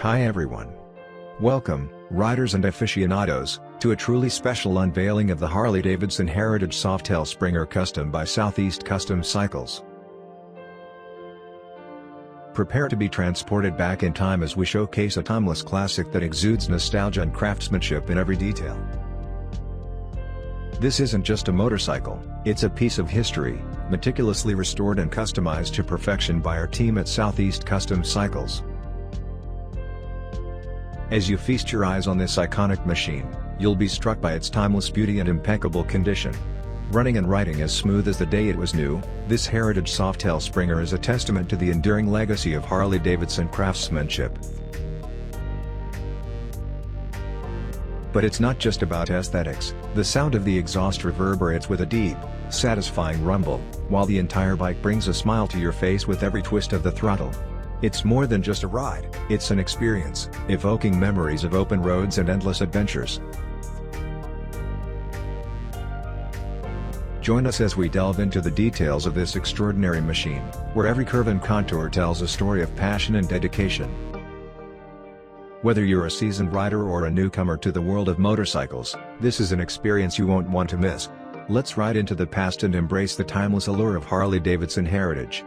Hi everyone. Welcome, riders and aficionados, to a truly special unveiling of the Harley-Davidson Heritage Softail Springer custom by Southeast Custom Cycles. Prepare to be transported back in time as we showcase a timeless classic that exudes nostalgia and craftsmanship in every detail. This isn't just a motorcycle, it's a piece of history, meticulously restored and customized to perfection by our team at Southeast Custom Cycles. As you feast your eyes on this iconic machine, you'll be struck by its timeless beauty and impeccable condition. Running and riding as smooth as the day it was new, this Heritage Softail Springer is a testament to the enduring legacy of Harley-Davidson craftsmanship. But it's not just about aesthetics. The sound of the exhaust reverberates with a deep, satisfying rumble, while the entire bike brings a smile to your face with every twist of the throttle. It's more than just a ride, it's an experience, evoking memories of open roads and endless adventures. Join us as we delve into the details of this extraordinary machine, where every curve and contour tells a story of passion and dedication. Whether you're a seasoned rider or a newcomer to the world of motorcycles, this is an experience you won't want to miss. Let's ride into the past and embrace the timeless allure of Harley-Davidson heritage.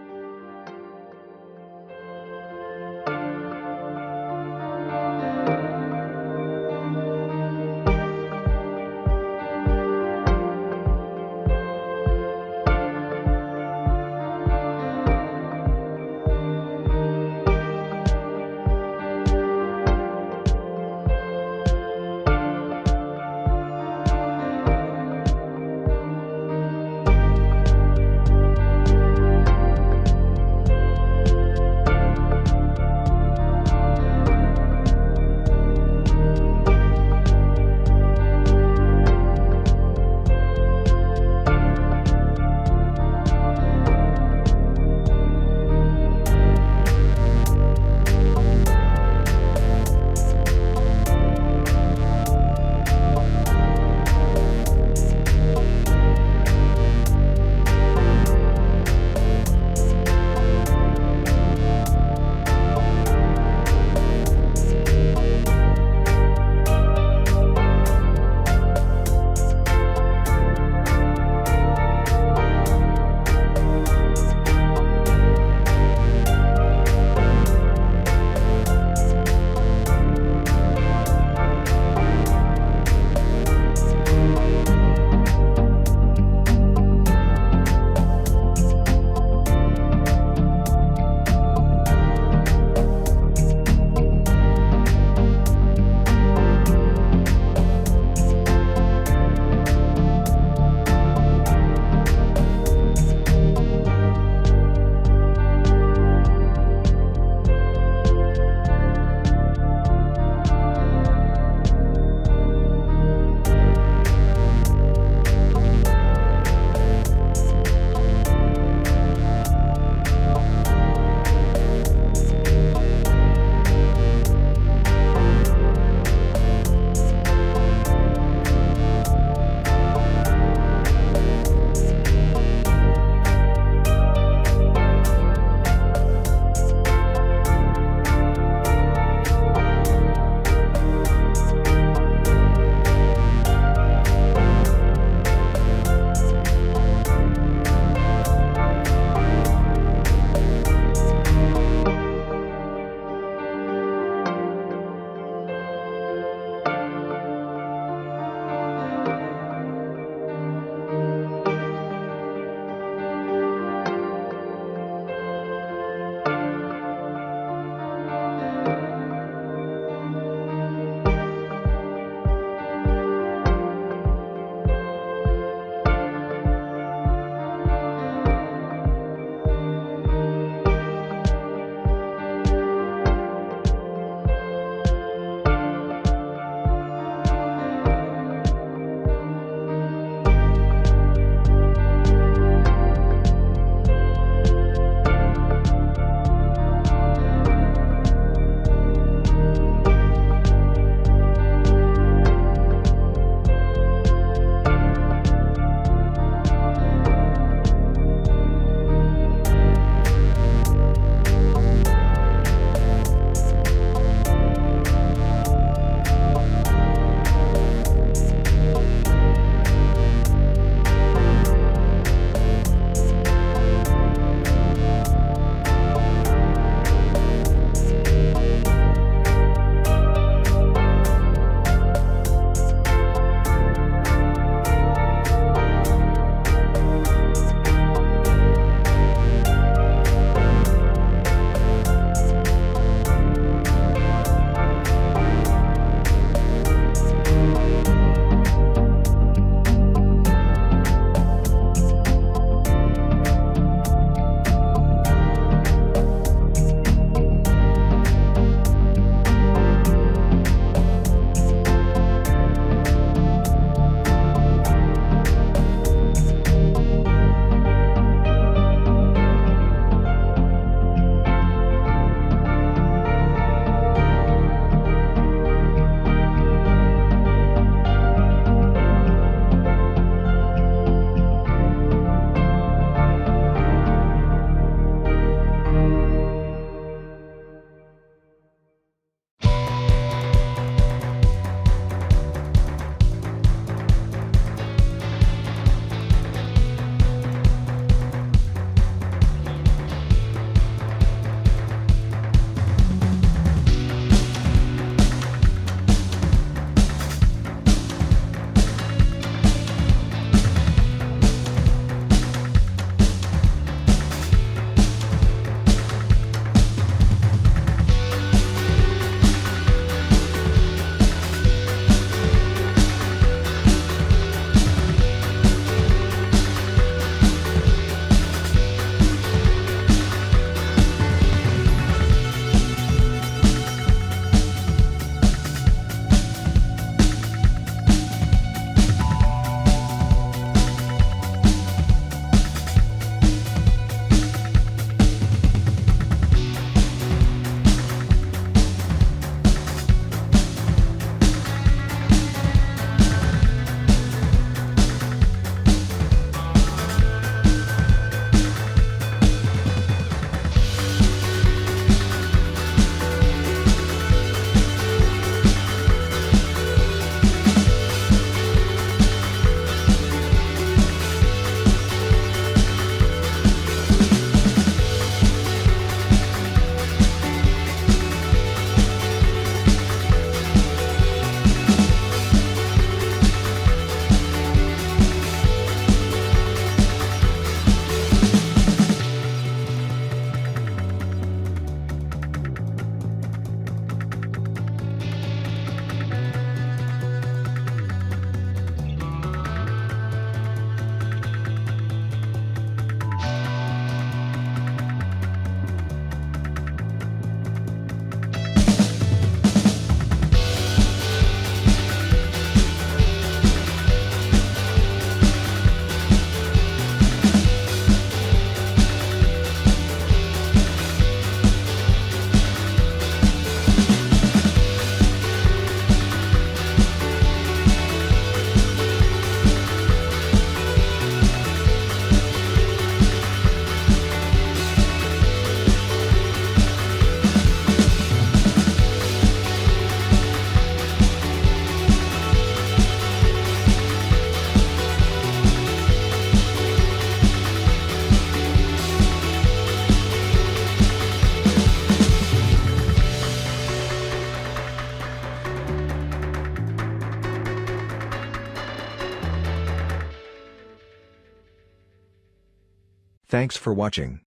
Thanks for watching.